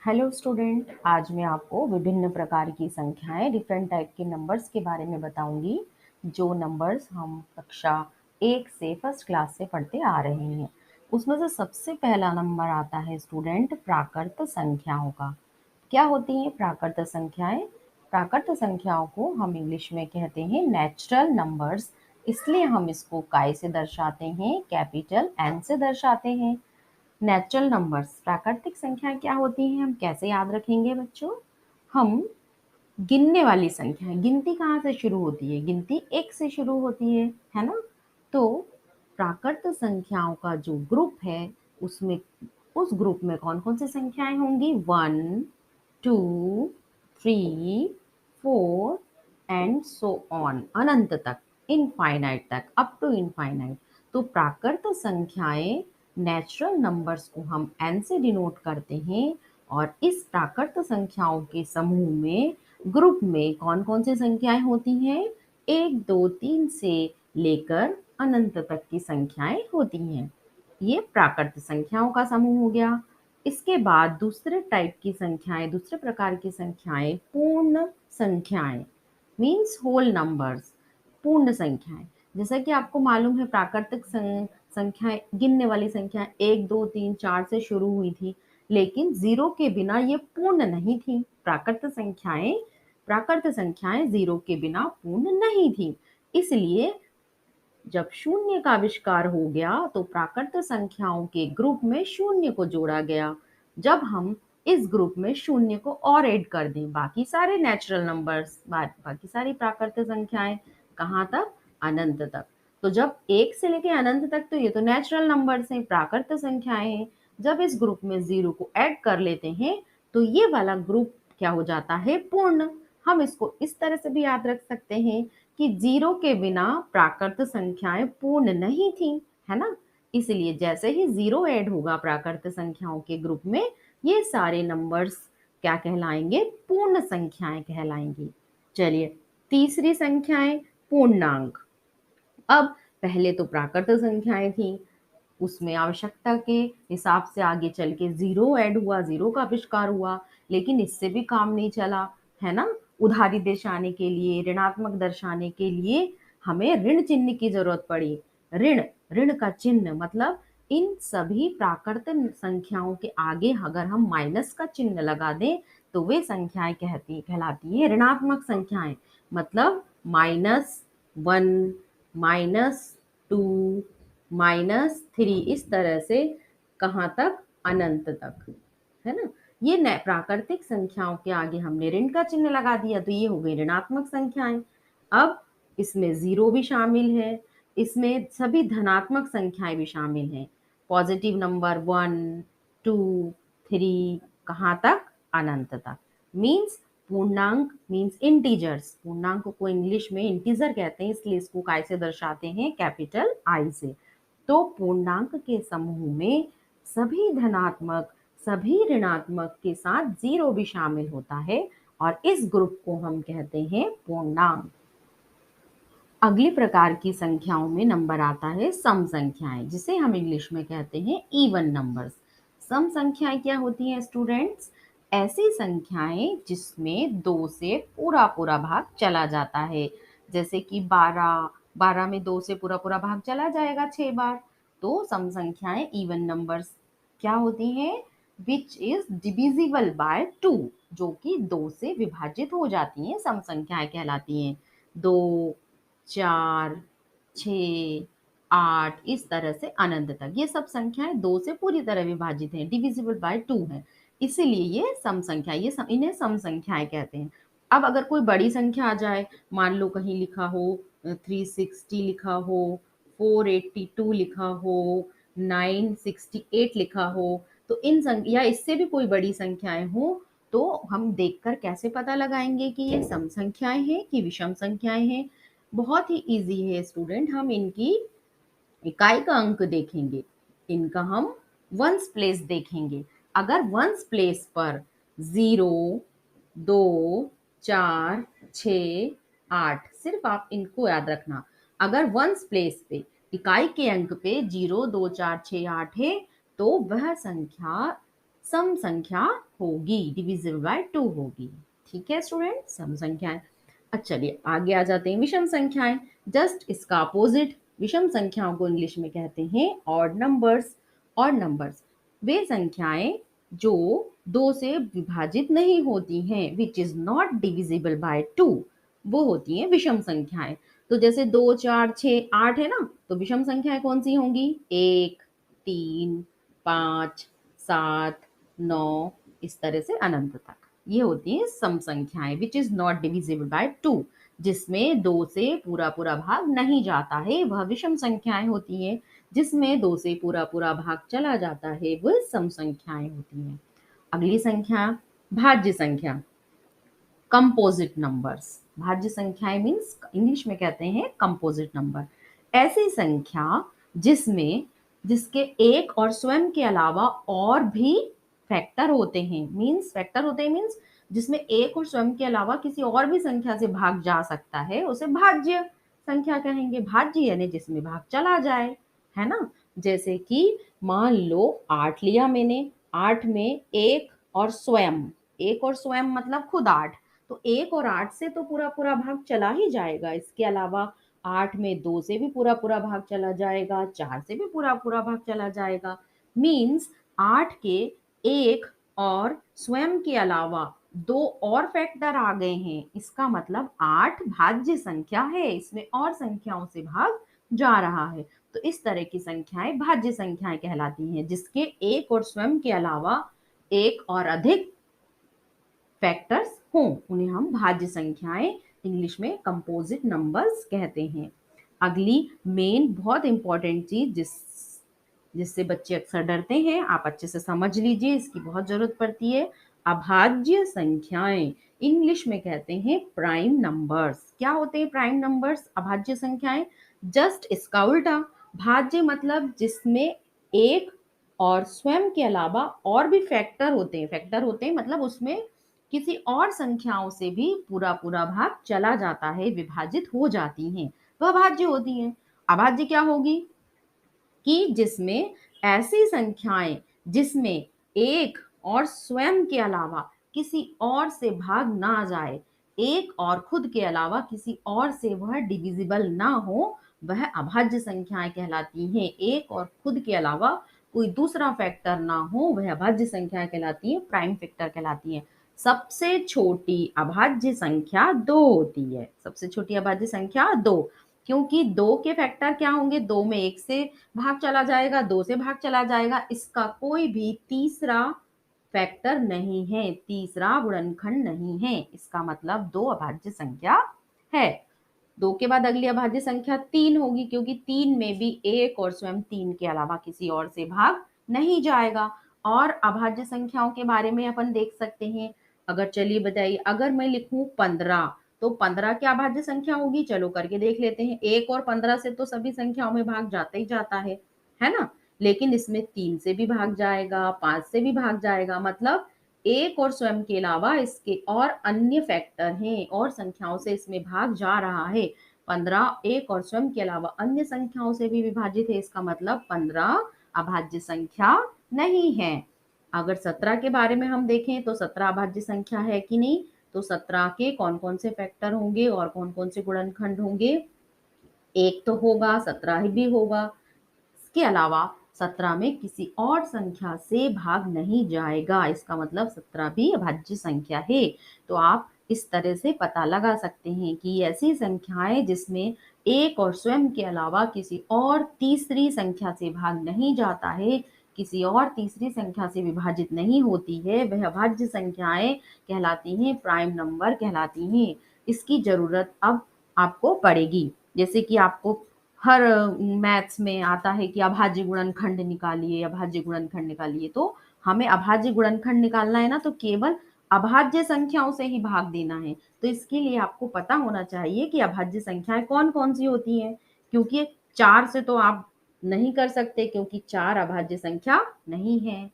Hello student, आज मैं आपको विभिन्न प्रकार की संख्याएं, डिफरेंट टाइप के नंबर्स के बारे में बताऊंगी, जो नंबर्स हम कक्षा 1 से फर्स्ट क्लास से पढ़ते आ रहे हैं। उसमें से सबसे पहला नंबर आता है स्टूडेंट प्राकृत संख्याओं का। क्या होती हैं प्राकृत संख्याएं? प्राकृत संख्याओं को हम इंग्लिश में कहते हैं नेचुरल नंबर्स। इसलिए हम इसको काय से दर्शाते हैं, कैपिटल एन से दर्शाते हैं। नेचुरल नंबर्स प्राकृतिक संख्याएं क्या होती हैं, हम कैसे याद रखेंगे बच्चों? हम गिनने वाली संख्याएं, गिनती कहाँ से शुरू होती है? गिनती एक से शुरू होती है ना? तो प्राकृत संख्याओं का जो ग्रुप है, उसमें उस ग्रुप में कौन कौन सी संख्याएं होंगी? 1, 2, 3, 4 एंड सो ऑन, अनंत तक, इनफाइनाइट तक, अप टू इनफाइनाइट। तो प्राकृत संख्याएं, नेचुरल नंबर्स को हम एन से डिनोट करते हैं। और इस प्राकृत संख्याओं के समूह में, ग्रुप में कौन कौन सी संख्याएं होती हैं? 1, 2, 3 से लेकर अनंत तक की संख्याएं होती हैं। ये प्राकृत संख्याओं का समूह हो गया। इसके बाद दूसरे टाइप की संख्याएं, दूसरे प्रकार की संख्याएं पूर्ण संख्याएं, मीन्स होल नंबर्स, पूर्ण संख्याएं। जैसा कि आपको मालूम है, प्राकृतिक संख्याएं, गिनने वाली संख्याएं 1, 2, 3, 4 से शुरू हुई थी, लेकिन जीरो के बिना ये पूर्ण नहीं थी। प्राकृत संख्याएं जीरो के बिना पूर्ण नहीं थी। इसलिए जब शून्य का आविष्कार हो गया तो प्राकृत संख्याओं के ग्रुप में शून्य को जोड़ा गया। जब हम इस ग्रुप में शून्य को और ऐड कर दें, बाकी सारे नेचुरल नंबर्स, बाकी सारी प्राकृत संख्याएं कहाँ तक? अनंत तक। तो जब एक से लेके अनंत तक, तो ये तो नेचुरल नंबर्स हैं, प्राकृत संख्याएं हैं। जब इस ग्रुप में जीरो को ऐड कर लेते हैं तो ये वाला ग्रुप क्या हो जाता है? पूर्ण। हम इसको इस तरह से भी याद रख सकते हैं कि जीरो के बिना प्राकृत संख्याएं पूर्ण नहीं थी, है ना? इसलिए जैसे ही जीरो ऐड होगा प्राकृत संख्याओं के ग्रुप में, ये सारे नंबर्स क्या कहलाएंगे? पूर्ण संख्याएं कहलाएंगी। चलिए, तीसरी संख्याएं पूर्णांक। अब पहले तो प्राकृत संख्याएं थी, उसमें आवश्यकता के हिसाब से आगे चल के जीरो ऐड हुआ, जीरो का आविष्कार हुआ, लेकिन इससे भी काम नहीं चला, है ना? उधारी दर्शाने के लिए, ऋणात्मक दर्शाने के लिए हमें ऋण चिन्ह की जरूरत पड़ी। ऋण, ऋण का चिन्ह मतलब इन सभी प्राकृत संख्याओं के आगे अगर हम माइनस का चिन्ह लगा दें तो वे संख्याएं कहलाती हैं ऋणात्मक संख्याएं। मतलब -1, -2, -3, इस तरह से कहाँ तक? अनंत तक, है ना? ये प्राकृतिक संख्याओं के आगे हमने ऋण का चिन्ह लगा दिया तो ये हो गई ऋणात्मक संख्याएं। अब इसमें जीरो भी शामिल है, इसमें सभी धनात्मक संख्याएं भी शामिल हैं। पॉजिटिव नंबर 1, 2, 3, कहाँ तक? अनंत तक। मीन्स पूर्णांक मीन्स इंटीजर्स। पूर्णांक को इंग्लिश में इंटीजर कहते हैं, इसलिए इसको काय से दर्शाते हैं? कैपिटल आई से। तो पूर्णांक के समूह में सभी धनात्मक, सभी ऋणात्मक के साथ जीरो भी शामिल होता है, और इस ग्रुप को हम कहते हैं पूर्णांक। अगली प्रकार की संख्याओं में नंबर आता है सम संख्याएं, जिसे हम इंग्लिश में कहते हैं इवन नंबर्स। सम संख्याएं क्या होती हैं स्टूडेंट्स? ऐसी संख्याएं जिसमें 2 से पूरा पूरा भाग चला जाता है। जैसे कि 12, 12 में 2 से पूरा पूरा भाग चला जाएगा 6 बार। तो सम संख्याएं इवन नंबर्स क्या होती हैं? विच इज डिविजिबल बाय 2, जो कि 2 से विभाजित हो जाती हैं, सम संख्याएं कहलाती हैं। 2, 4, 6, 8, इस तरह से अनंत तक ये सब संख्याएं 2 से पूरी तरह विभाजित हैं, डिविजिबल बाय 2 है। इसीलिए ये सम संख्या, इन्हें सम संख्याएं कहते हैं। अब अगर कोई बड़ी संख्या आ जाए, मान लो कहीं लिखा हो 360 लिखा हो, 482 लिखा हो, 968 लिखा हो, तो इन संख्या, इससे भी कोई बड़ी संख्याएं हो, तो हम देखकर कैसे पता लगाएंगे कि ये सम संख्याएं हैं कि विषम संख्याएं हैं? बहुत ही इजी है स्टूडेंट, हम इनकी इकाई का अंक देखेंगे, इनका हम वंस प्लेस देखेंगे। अगर वंस प्लेस पर 0, 2, 4, 6, 8, सिर्फ आप इनको याद रखना। अगर वंस प्लेस पे, इकाई के अंक पे 0, 2, 4, 6, 8 है, तो वह संख्या सम संख्या होगी, डिविजिबल बाय 2 होगी। ठीक है स्टूडेंट, सम संख्याएं। अच्छा चलिए आगे आ जाते हैं विषम संख्याएं। जस्ट इसका अपोजिट, विषम संख्याओं को इंग्लिश में कहते हैं ऑड नंबर्स। ऑड नंबर्स वे संख्याएं जो 2 से विभाजित नहीं होती हैं, which is not divisible by 2, वो होती हैं विषम संख्याएं। तो जैसे 2, 4, 6, 8 है ना, तो विषम संख्याएं कौन सी होंगी? 1, 3, 5, 7, 9, इस तरह से अनंत तक। ये होती है सम संख्याएं which is not divisible by 2, जिसमें 2 से पूरा पूरा भाग नहीं जाता है, वह विषम संख्याएं होती हैं। जिसमें 2 से पूरा पूरा भाग चला जाता है, वह सम संख्याएं होती हैं। अगली संख्या भाज्य संख्या, कंपोजिट नंबर्स। भाज्य संख्याएं मीन्स इंग्लिश में कहते हैं कंपोजिट नंबर। ऐसी संख्या जिसमें जिसके एक और स्वयं के अलावा और भी फैक्टर होते हैं, मीन्स फैक्टर होते हैं मीन्स जिसमें एक और स्वयं के अलावा किसी और भी संख्या से भाग जा सकता है, उसे भाज्य संख्या कहेंगे। भाज्य यानी जिसमें भाग चला जाए, है ना। जैसे कि मान लो 8 लिया मैंने, 8 में एक और स्वयं, एक और स्वयं मतलब खुद 8, तो 1 और 8 से तो पूरा पूरा भाग चला ही जाएगा। इसके अलावा 8 में 2 से भी पूरा पूरा भाग चला जाएगा, 4 से भी पूरा पूरा भाग चला जाएगा। मीन्स 8 के एक और स्वयं के अलावा 2 और फैक्टर आ गए हैं, इसका मतलब 8 भाज्य संख्या है, इसमें और संख्याओं से भाग जा रहा है। तो इस तरह की संख्याएं भाज्य संख्याएं कहलाती हैं, जिसके एक और स्वयं के अलावा एक और अधिक फैक्टर्स हों, उन्हें हम भाज्य संख्याएं इंग्लिश में कंपोजिट नंबर्स कहते हैं। अगली मेन बहुत इंपॉर्टेंट चीज जिससे बच्चे अक्सर डरते हैं, आप अच्छे से समझ लीजिए, इसकी बहुत जरूरत पड़ती है। अभाज्य संख्याएं इंग्लिश में कहते हैं प्राइम नंबर्स। क्या होते हैं प्राइम नंबर्स? अभाज्य संख्याएं। जस्ट इसका उल्टा, भाज्य मतलब जिसमें एक और स्वयं के अलावा और भी फैक्टर होते हैं, फैक्टर होते हैं मतलब उसमें किसी और संख्याओं से भी पूरा पूरा भाग चला जाता है, विभाजित हो जाती हैं, वह भाज्य होती हैं। अभाज्य क्या होगी? कि जिसमें ऐसी संख्याएं जिसमें एक और स्वयं के अलावा किसी और से भाग ना जाए, एक और खुद के अलावा किसी और से वह डिविजिबल ना हो, वह अभाज्य संख्याएं कहलाती हैं। एक और खुद के अलावा कोई दूसरा फैक्टर ना हो, वह अभाज्य संख्याएं कहलाती हैं, प्राइम फैक्टर कहलाती हैं। सबसे छोटी अभाज्य संख्या 2 होती है। सबसे छोटी अभाज्य संख्या 2, क्योंकि 2 के फैक्टर क्या होंगे? 2 में 1 से भाग चला जाएगा, 2 से भाग चला जाएगा, इसका कोई भी तीसरा फैक्टर नहीं है, तीसरा गुणनखंड नहीं है, इसका मतलब 2 अभाज्य संख्या है। 2 के बाद अगली अभाज्य संख्या 3 होगी, क्योंकि 3 में भी एक और स्वयं 3 के अलावा किसी और से भाग नहीं जाएगा। और अभाज्य संख्याओं के बारे में अपन देख सकते हैं। अगर चलिए बताइए, अगर मैं लिखूं 15, तो 15 क्या अभाज्य संख्या होगी? चलो करके देख लेते हैं। 1 और 15 से तो सभी संख्याओं में भाग जाता ही जाता है ना। लेकिन इसमें 3 से भी भाग जाएगा, 5 से भी भाग जाएगा, मतलब एक और स्वयं के अलावा इसके और अन्य फैक्टर हैं और संख्याओं से इसमें भाग जा रहा है। 15 एक और स्वयं के अलावा अन्य संख्याओं से भी विभाजित है, इसका मतलब 15 अभाज्य संख्या नहीं है। अगर 17 के बारे में हम देखें तो 17 अभाज्य संख्या है कि नहीं? तो 17 के कौन कौन से फैक्टर होंगे और कौन कौन से गुणनखंड होंगे? एक तो होगा, 17 भी होगा, इसके अलावा 17 में किसी और संख्या से भाग नहीं जाएगा, इसका मतलब 17 भी अभाज्य संख्या है। तो आप इस तरह से पता लगा सकते हैं कि ऐसी संख्याएं जिसमें एक और स्वयं के अलावा किसी और तीसरी संख्या से भाग नहीं जाता है, किसी और तीसरी संख्या से विभाजित नहीं होती है, वह अभाज्य संख्याएं कहलाती हैं, प्राइम नंबर कहलाती हैं। इसकी जरूरत अब आपको पड़ेगी। जैसे कि आपको हर मैथ्स में आता है कि अभाज्य गुणनखंड निकालिए, अभाज्य गुणनखंड निकालिए, तो हमें अभाज्य गुणनखंड निकालना है ना, तो केवल अभाज्य संख्याओं से ही भाग देना है। तो इसके लिए आपको पता होना चाहिए कि अभाज्य संख्याएं कौन कौन सी होती हैं, क्योंकि 4 से तो आप नहीं कर सकते, क्योंकि 4 अभाज्य संख्या नहीं है।